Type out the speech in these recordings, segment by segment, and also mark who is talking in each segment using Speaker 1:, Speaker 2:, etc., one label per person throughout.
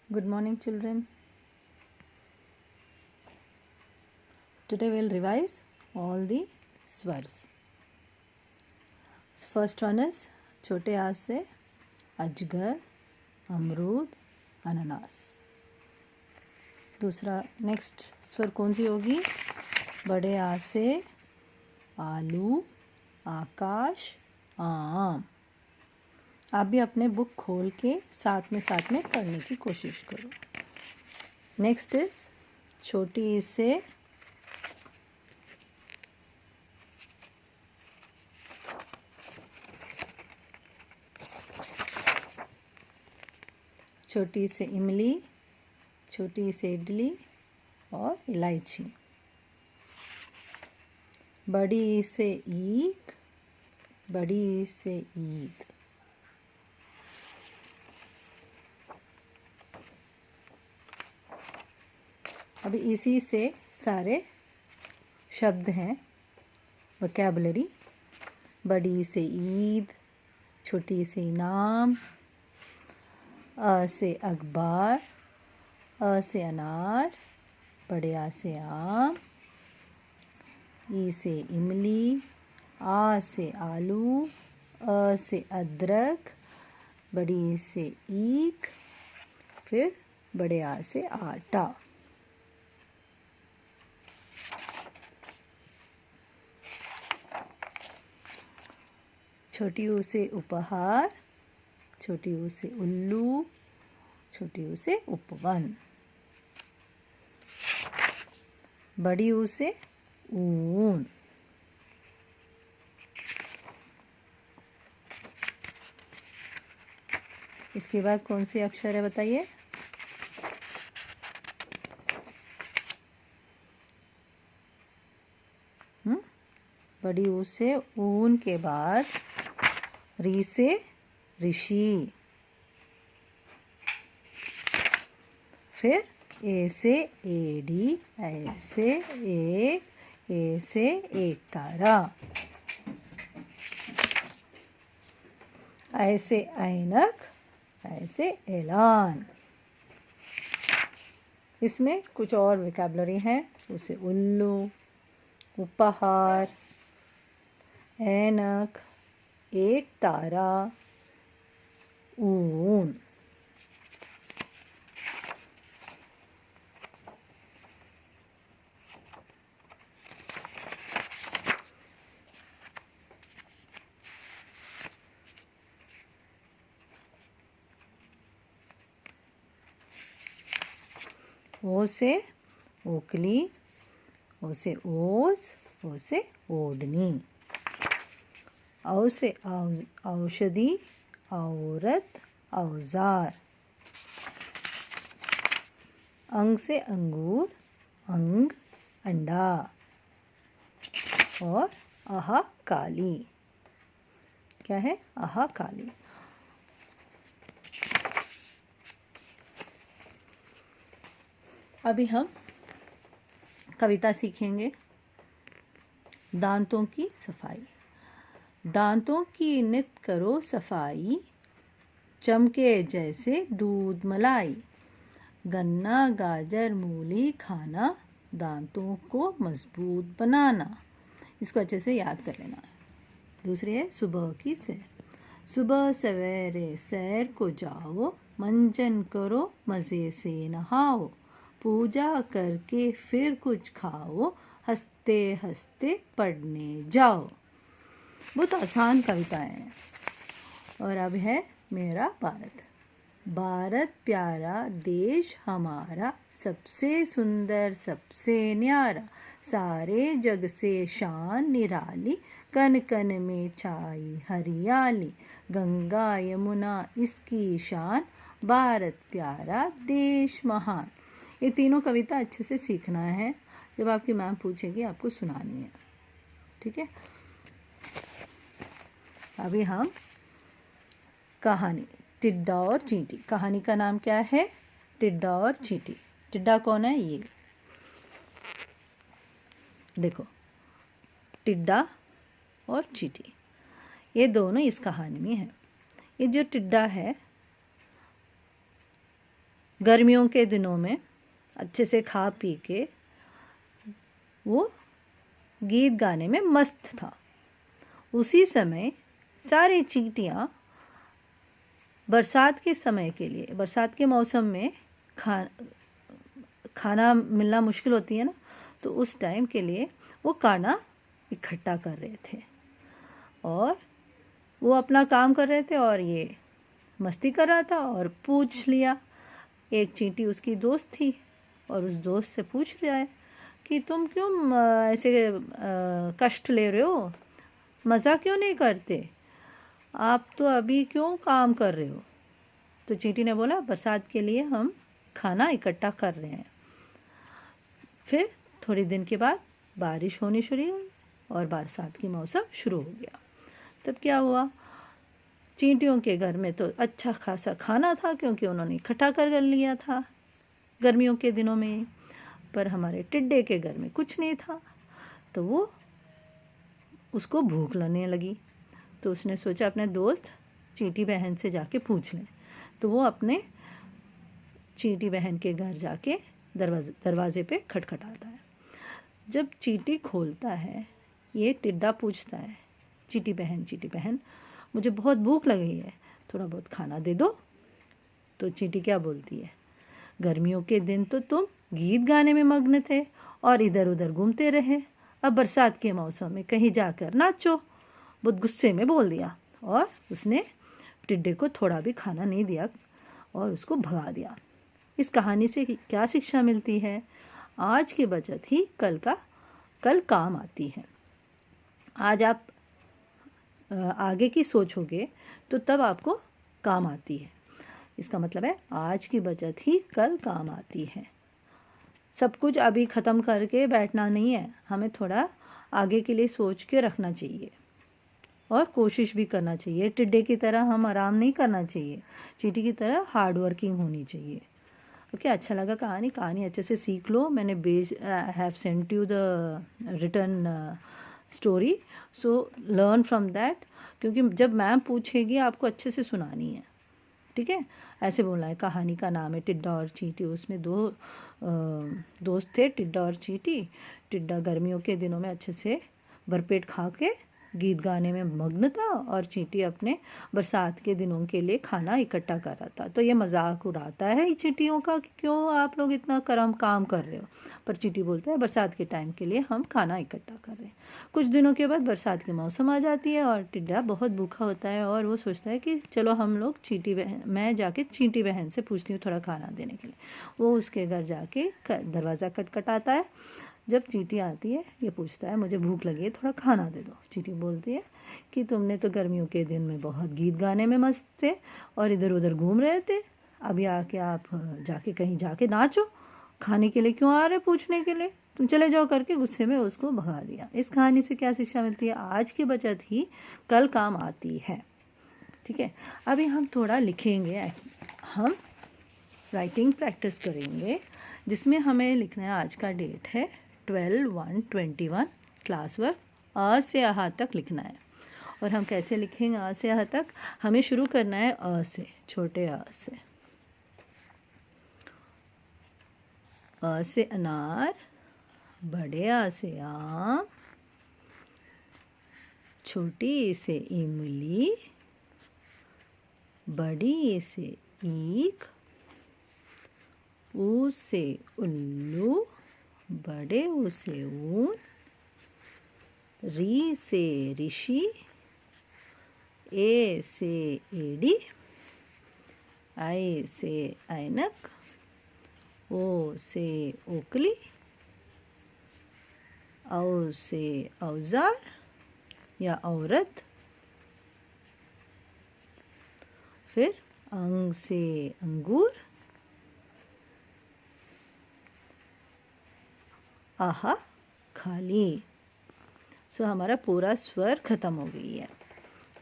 Speaker 1: Good morning, children. Today we'll revise all the swars. First one is छोटे आ से अजगर, अमरूद, अनानास. दूसरा नेक्स्ट स्वर कौन सी होगी? बड़े आ से आलू, आकाश, आम. आप भी अपने बुक खोल के साथ में पढ़ने की कोशिश करो. नेक्स्ट इज छोटी ई से छोटी से इमली, छोटी से इडली और इलायची. बड़ी ई से ईख, बड़ी ई से ईद. अभी इसी से सारे शब्द हैं, वोकैबुलरी. बड़ी से ईद, छोटी से इनाम, अ से अखबार, अ से अनार, बड़े आ से आम, ई से इमली, आ से आलू, अ से अदरक, बड़ी ई से ईख, फिर बड़े आ से आटा. छोटी ऊ से उपहार, छोटी ऊ से उल्लू, छोटी ऊ से उपवन. बड़ी ऊ से ऊन. इसके बाद कौन सी अक्षर है बताइए? बड़ी ऊ से ऊन के बाद री से ऋषि. फिर ए से एडी, ऐसे एक, ए से एक तारा, ऐसे ऐनक, ऐसे ऐलान. इसमें कुछ और वोकैबुलरी है. उसे उल्लू, उपहार, ऐनक, एक तारा, ऊन. ओ से ओकली, ओ से ओस, ओ से ओढ़नी. औ से औषधि, औरत, औजार. अंग से अंगूर, अंग, अंडा. और आहा काली. क्या है? आहा काली. अभी हम कविता सीखेंगे. दांतों की सफाई. दांतों की नित करो सफाई, चमके जैसे दूध मलाई. गन्ना, गाजर, मूली खाना, दांतों को मजबूत बनाना. इसको अच्छे से याद कर लेना है. दूसरी है सुबह की सैर. सुबह सवेरे सैर को जाओ, मंजन करो मज़े से नहाओ. पूजा करके फिर कुछ खाओ, हंसते हंसते पढ़ने जाओ. बहुत आसान कविताएं हैं. और अब है मेरा भारत. भारत प्यारा देश हमारा, सबसे सुंदर सबसे न्यारा. सारे जग से शान निराली, कन कन में छाई हरियाली. गंगा यमुना इसकी शान, भारत प्यारा देश महान. ये तीनों कविता अच्छे से सीखना है. जब आपकी मैम पूछेगी आपको सुनानी है. ठीक है. अभी हम कहानी टिड्डा और चींटी. कहानी का नाम क्या है? टिड्डा और चींटी. टिड्डा कौन है? ये देखो, टिड्डा और चींटी, ये दोनों इस कहानी में हैं. ये जो टिड्डा है गर्मियों के दिनों में अच्छे से खा पी के वो गीत गाने में मस्त था। उसी समय सारी चींटियाँ बरसात के समय के लिए, बरसात के मौसम में खाना मिलना मुश्किल होती है ना, तो उस टाइम के लिए वो खाना इकट्ठा कर रहे थे और वो अपना काम कर रहे थे और ये मस्ती कर रहा था। और पूछ लिया, एक चींटी उसकी दोस्त थी और उस दोस्त से पूछ रहा है कि तुम क्यों ऐसे कष्ट ले रहे हो, मज़ा क्यों नहीं करते, आप तो अभी क्यों काम कर रहे हो। तो चींटी ने बोला, बरसात के लिए हम खाना इकट्ठा कर रहे हैं। फिर थोड़े दिन के बाद बारिश होनी शुरू हुई और बरसात की मौसम शुरू हो गया। तब क्या हुआ, चींटियों के घर में तो अच्छा खासा खाना था क्योंकि उन्होंने इकट्ठा कर लिया था गर्मियों के दिनों में। पर हमारे टिड्डे के घर में कुछ नहीं था, तो वो उसको भूख लगने लगी। तो उसने सोचा अपने दोस्त चींटी बहन से जाके पूछ लें। तो वो अपने चींटी बहन के घर जाके दरवाजे पे खटखटाता है। जब चींटी खोलता है, ये टिड्डा पूछता है, चींटी बहन मुझे बहुत भूख लगी है, थोड़ा बहुत खाना दे दो। तो चींटी क्या बोलती है, गर्मियों के दिन तो तुम गीत गाने में मग्न थे और इधर उधर घूमते रहे, अब बरसात के मौसम में कहीं जाकर नाचो। बहुत गुस्से में बोल दिया और उसने टिड्डे को थोड़ा भी खाना नहीं दिया और उसको भगा दिया। इस कहानी से क्या शिक्षा मिलती है, आज की बचत ही कल काम आती है। आज आप आगे की सोचोगे तो तब आपको काम आती है। इसका मतलब है आज की बचत ही कल काम आती है। सब कुछ अभी ख़त्म करके बैठना नहीं है, हमें थोड़ा आगे के लिए सोच के रखना चाहिए और कोशिश भी करना चाहिए। टिड्डे की तरह हम आराम नहीं करना चाहिए, चींटी की तरह हार्ड वर्किंग होनी चाहिए। ओके, अच्छा लगा कहानी अच्छे से सीख लो। मैंने have sent you the return story, so learn from that. क्योंकि जब मैम पूछेगी आपको अच्छे से सुनानी है, ठीक है। ऐसे बोलना है, कहानी का नाम है टिड्डा और चींटी। उसमें दो दोस्त थे, टिड्डा और चींटी। टिड्डा गर्मियों के दिनों में अच्छे से भरपेट खा के गीत गाने में मग्न था और चींटी अपने बरसात के दिनों के लिए खाना इकट्ठा कर रहा था। तो ये मजाक उड़ाता है चींटियों का कि क्यों आप लोग इतना काम कर रहे हो, पर चींटी बोलता है बरसात के टाइम के लिए हम खाना इकट्ठा कर रहे हैं। कुछ दिनों के बाद बरसात के मौसम आ जाती है और टिड्डा बहुत भूखा होता है और वो सोचता है कि चलो हम लोग मैं जाके चींटी बहन से पूछती हूँ थोड़ा खाना देने के लिए। वो उसके घर जाके दरवाज़ा खटखटाता है। जब चींटी आती है, ये पूछता है मुझे भूख लगी है, थोड़ा खाना दे दो। चींटी बोलती है कि तुमने तो गर्मियों के दिन में बहुत गीत गाने में मस्त थे और इधर उधर घूम रहे थे, अभी आके आप कहीं जाके नाचो, खाने के लिए क्यों आ रहे पूछने के लिए, तुम चले जाओ करके गुस्से में उसको भगा दिया। इस कहानी से क्या शिक्षा मिलती है, आज की बचत ही कल काम आती है। ठीक है, अभी हम थोड़ा लिखेंगे, हम राइटिंग प्रैक्टिस करेंगे जिसमें हमें लिखना है, आज का डेट है 12/1/21, क्लास वर्क अ से अहा तक लिखना है। और हम कैसे लिखेंगे अ से अहा तक, हमें शुरू करना है अ से, छोटे अ से। अ से अनार, बड़े आ से आम, छोटी ई से इमली, बड़ी ई से ईख, ऊ से उल्लू, बड़े ऊ से ऊन, री से ऋषि, ए से एड़ी, आई से ऐनक, ओ से ओकली, औ से औजार या औरत, फिर अंग से अंगूर, आहा खाली। सो हमारा पूरा स्वर खत्म हो गई है,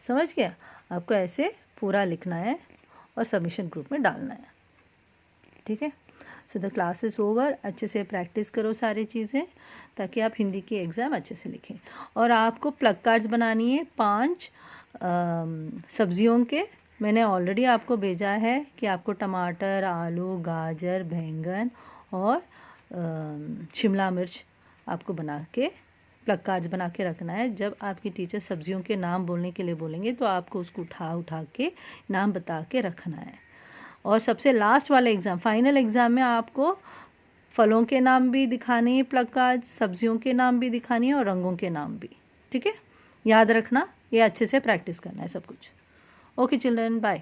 Speaker 1: समझ गया। आपको ऐसे पूरा लिखना है और सबमिशन ग्रुप में डालना है, ठीक है। So the class is over. अच्छे से प्रैक्टिस करो सारी चीज़ें ताकि आप हिंदी की एग्ज़ाम अच्छे से लिखें। और आपको प्लग कार्ड्स बनानी है 5 सब्जियों के मैंने ऑलरेडी आपको भेजा है कि आपको टमाटर, आलू, गाजर, बैंगन और शिमला मिर्च आपको बना के प्लग कार्ड्स बना के रखना है। जब आपकी टीचर सब्जियों के नाम बोलने के लिए बोलेंगे तो आपको उसको उठा के नाम बता के रखना है। और सबसे लास्ट वाले एग्ज़ाम, फाइनल एग्ज़ाम में आपको फलों के नाम भी दिखाने हैं प्लग कार्ड्स, सब्जियों के नाम भी दिखानी है और रंगों के नाम भी। ठीक है, याद रखना, ये अच्छे से प्रैक्टिस करना है सब कुछ। Okay children, bye.